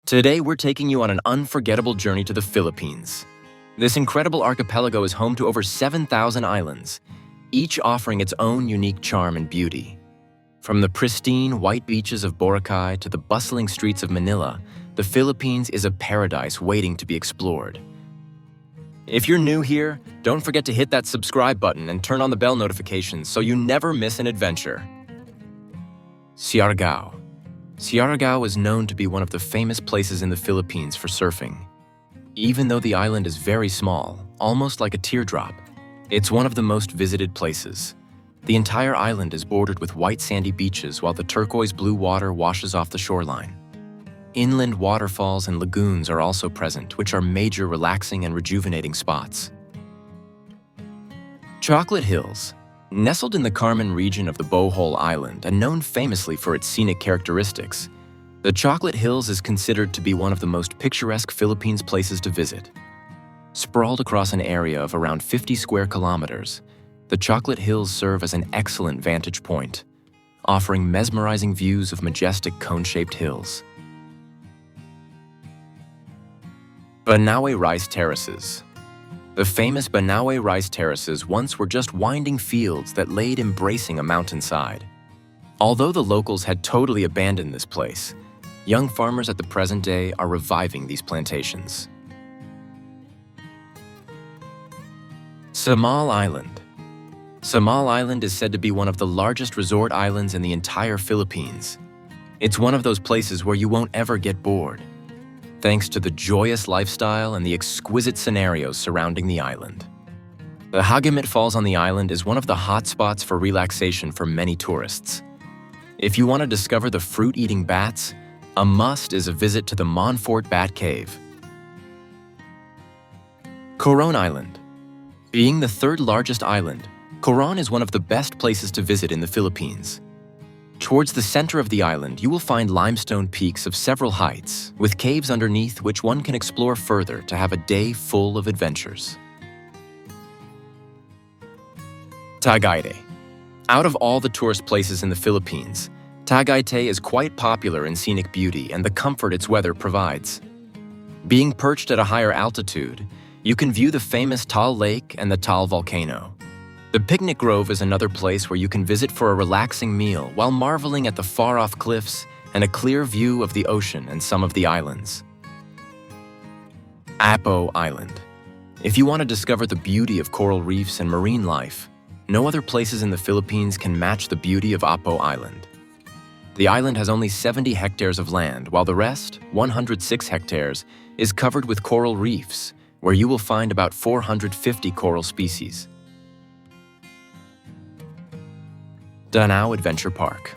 Today, we're taking you on an unforgettable journey to the Philippines. This incredible archipelago is home to over 7,000 islands, each offering its own unique charm and beauty. From the pristine white beaches of Boracay to the bustling streets of Manila, the Philippines is a paradise waiting to be explored. If you're new here, don't forget to hit that subscribe button and turn on the bell notifications so you never miss an adventure. Siargao. Siargao is known to be one of the famous places in the Philippines for surfing. Even though the island is very small, almost like a teardrop, it's one of the most visited places. The entire island is bordered with white sandy beaches while the turquoise blue water washes off the shoreline. Inland waterfalls and lagoons are also present, which are major relaxing and rejuvenating spots. Chocolate Hills. Nestled in the Carmen region of the Bohol Island and known famously for its scenic characteristics, the Chocolate Hills is considered to be one of the most picturesque Philippines places to visit. Sprawled across an area of around 50 square kilometers, the Chocolate Hills serve as an excellent vantage point, offering mesmerizing views of majestic cone-shaped hills. Banaue Rice Terraces. The famous Banaue Rice Terraces once were just winding fields that laid embracing a mountainside. Although the locals had totally abandoned this place, young farmers at the present day are reviving these plantations. Somal Island. Somal Island is said to be one of the largest resort islands in the entire Philippines. It's one of those places where you won't ever get bored, thanks to the joyous lifestyle and the exquisite scenarios surrounding the island. The Hagamit Falls on the island is one of the hot spots for relaxation for many tourists. If you want to discover the fruit-eating bats, a must is a visit to the Montfort Bat Cave. Coron Island. Being the third largest island, Coron is one of the best places to visit in the Philippines. Towards the center of the island, you will find limestone peaks of several heights, with caves underneath which one can explore further to have a day full of adventures. Tagay. Out of all the tourist places in the Philippines, Tagay is quite popular in scenic beauty and the comfort its weather provides. Being perched at a higher altitude, you can view the famous Taal Lake and the Taal Volcano. The Picnic Grove is another place where you can visit for a relaxing meal while marveling at the far-off cliffs and a clear view of the ocean and some of the islands. Apo Island. If you want to discover the beauty of coral reefs and marine life, no other places in the Philippines can match the beauty of Apo Island. The island has only 70 hectares of land, while the rest, 106 hectares, is covered with coral reefs, where you will find about 450 coral species. Danao Adventure Park.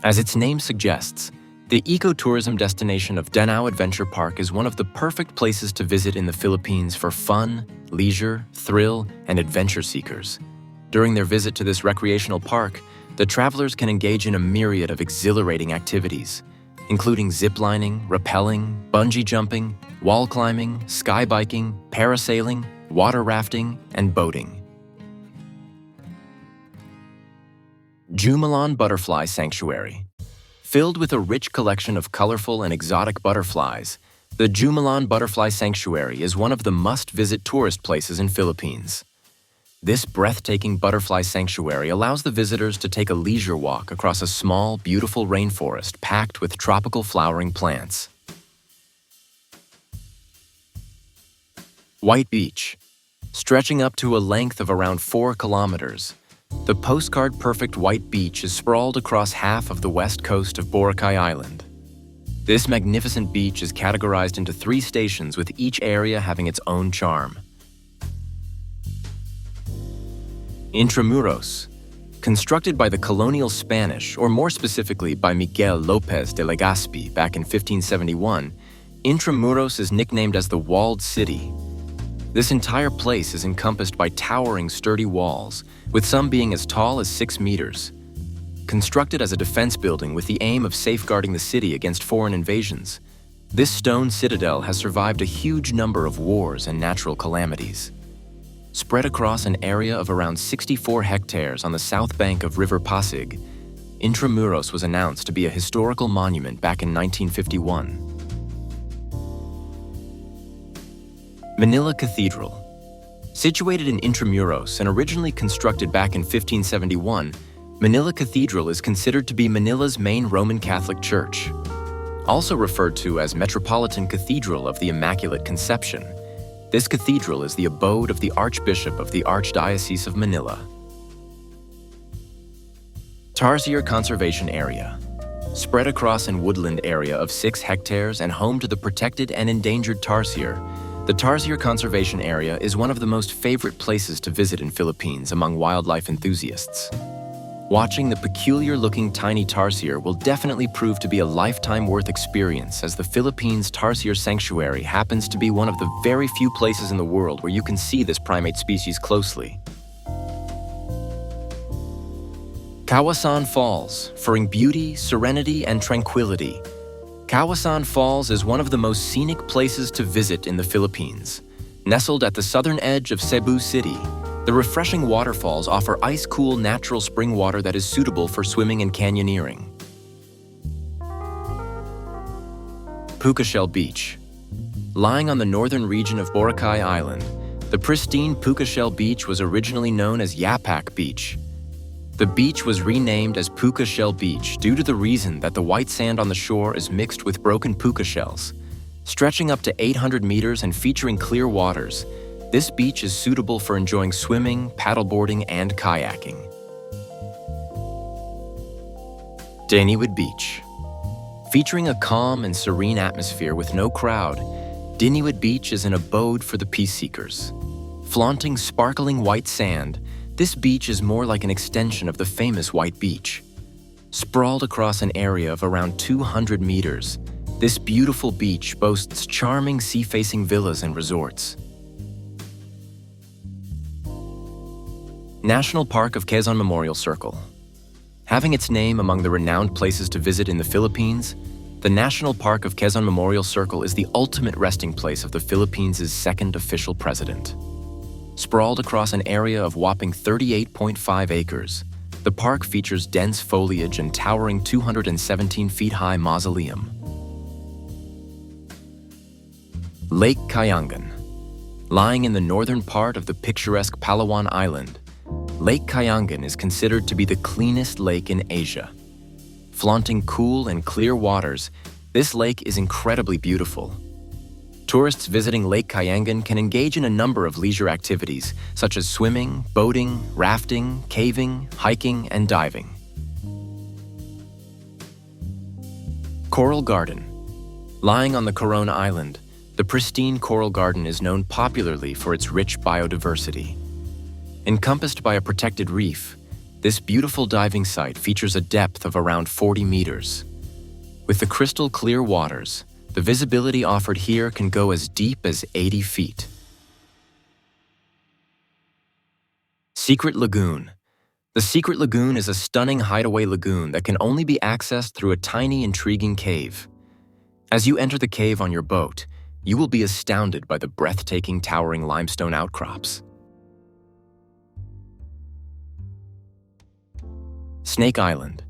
As its name suggests, the ecotourism destination of Danao Adventure Park is one of the perfect places to visit in the Philippines for fun, leisure, thrill, and adventure seekers. During their visit to this recreational park, the travelers can engage in a myriad of exhilarating activities, including ziplining, rappelling, bungee jumping, wall climbing, sky biking, parasailing, water rafting, and boating. Julian Butterfly Sanctuary. Filled with a rich collection of colorful and exotic butterflies, the Julian Butterfly Sanctuary is one of the must-visit tourist places in Philippines. This breathtaking butterfly sanctuary allows the visitors to take a leisure walk across a small, beautiful rainforest packed with tropical flowering plants. White Beach. Stretching up to a length of around 4 kilometers, the postcard-perfect White Beach is sprawled across half of the west coast of Boracay Island. This magnificent beach is categorized into 3 stations, with each area having its own charm. Intramuros. Constructed by the colonial Spanish, or more specifically by Miguel Lopez de Legazpi back in 1571, Intramuros is nicknamed as the Walled City. This entire place is encompassed by towering, sturdy walls, with some being as tall as 6 meters. Constructed as a defense building with the aim of safeguarding the city against foreign invasions, this stone citadel has survived a huge number of wars and natural calamities. Spread across an area of around 64 hectares on the south bank of River Pasig, Intramuros was announced to be a historical monument back in 1951. Manila Cathedral. Situated in Intramuros and originally constructed back in 1571, Manila Cathedral is considered to be Manila's main Roman Catholic church. Also referred to as Metropolitan Cathedral of the Immaculate Conception, this cathedral is the abode of the Archbishop of the Archdiocese of Manila. Tarsier Conservation Area. Spread across an woodland area of 6 hectares and home to the protected and endangered tarsier, the Tarsier Conservation Area is one of the most favorite places to visit in Philippines among wildlife enthusiasts. Watching the peculiar-looking tiny tarsier will definitely prove to be a lifetime-worth experience, as the Philippines Tarsier Sanctuary happens to be one of the very few places in the world where you can see this primate species closely. Kawasan Falls, offering beauty, serenity, and tranquility. Kawasan Falls is one of the most scenic places to visit in the Philippines. Nestled at the southern edge of Cebu City, the refreshing waterfalls offer ice-cool natural spring water that is suitable for swimming and canyoneering. Puka Shell Beach. Lying on the northern region of Boracay Island, the pristine Puka Shell Beach was originally known as Yapak Beach. The beach was renamed as Puka Shell Beach due to the reason that the white sand on the shore is mixed with broken puka shells. Stretching up to 800 meters and featuring clear waters, this beach is suitable for enjoying swimming, paddleboarding, and kayaking. Diniwid Beach. Featuring a calm and serene atmosphere with no crowd, Diniwid Beach is an abode for the peace seekers. Flaunting sparkling white sand, this beach is more like an extension of the famous White Beach. Sprawled across an area of around 200 meters, this beautiful beach boasts charming sea-facing villas and resorts. National Park of Quezon Memorial Circle. Having its name among the renowned places to visit in the Philippines, the National Park of Quezon Memorial Circle is the ultimate resting place of the Philippines' second official president. Sprawled across an area of whopping 38.5 acres, the park features dense foliage and towering 217-feet-high mausoleum. Lake Kayangan. Lying in the northern part of the picturesque Palawan Island, Lake Kayangan is considered to be the cleanest lake in Asia. Flaunting cool and clear waters, this lake is incredibly beautiful. Tourists visiting Lake Kayangan can engage in a number of leisure activities, such as swimming, boating, rafting, caving, hiking, and diving. Coral Garden. Lying on the Coron Island, the pristine Coral Garden is known popularly for its rich biodiversity. Encompassed by a protected reef, this beautiful diving site features a depth of around 40 meters. With the crystal clear waters, the visibility offered here can go as deep as 80 feet. Secret Lagoon. The Secret Lagoon is a stunning hideaway lagoon that can only be accessed through a tiny, intriguing cave. As you enter the cave on your boat, you will be astounded by the breathtaking, towering limestone outcrops. Snake Island.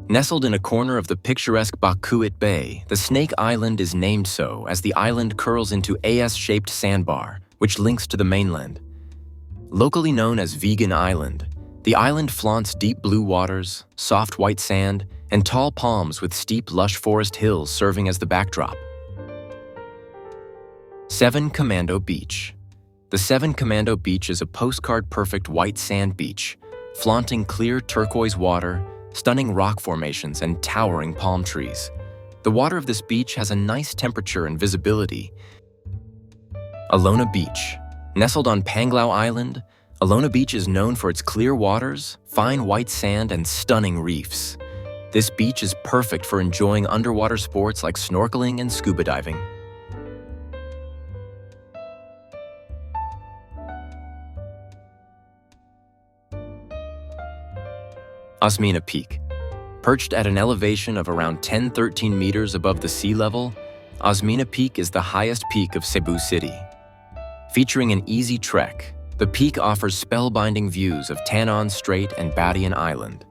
Nestled in a corner of the picturesque Bacuit Bay, the Snake Island is named so as the island curls into AS-shaped sandbar, which links to the mainland. Locally known as Vegan Island, the island flaunts deep blue waters, soft white sand, and tall palms with steep, lush forest hills serving as the backdrop. 7 Commando Beach. The 7 Commando Beach is a postcard-perfect white sand beach, flaunting clear turquoise water, stunning rock formations, and towering palm trees. The water of this beach has a nice temperature and visibility. Alona Beach. Nestled on Panglao Island, Alona Beach is known for its clear waters, fine white sand, and stunning reefs. This beach is perfect for enjoying underwater sports like snorkeling and scuba diving. Ammina Peak. Perched at an elevation of around 10-13 meters above the sea level, Ammina Peak is the highest peak of Cebu City. Featuring an easy trek, the peak offers spellbinding views of Tanon Strait and Batian Island.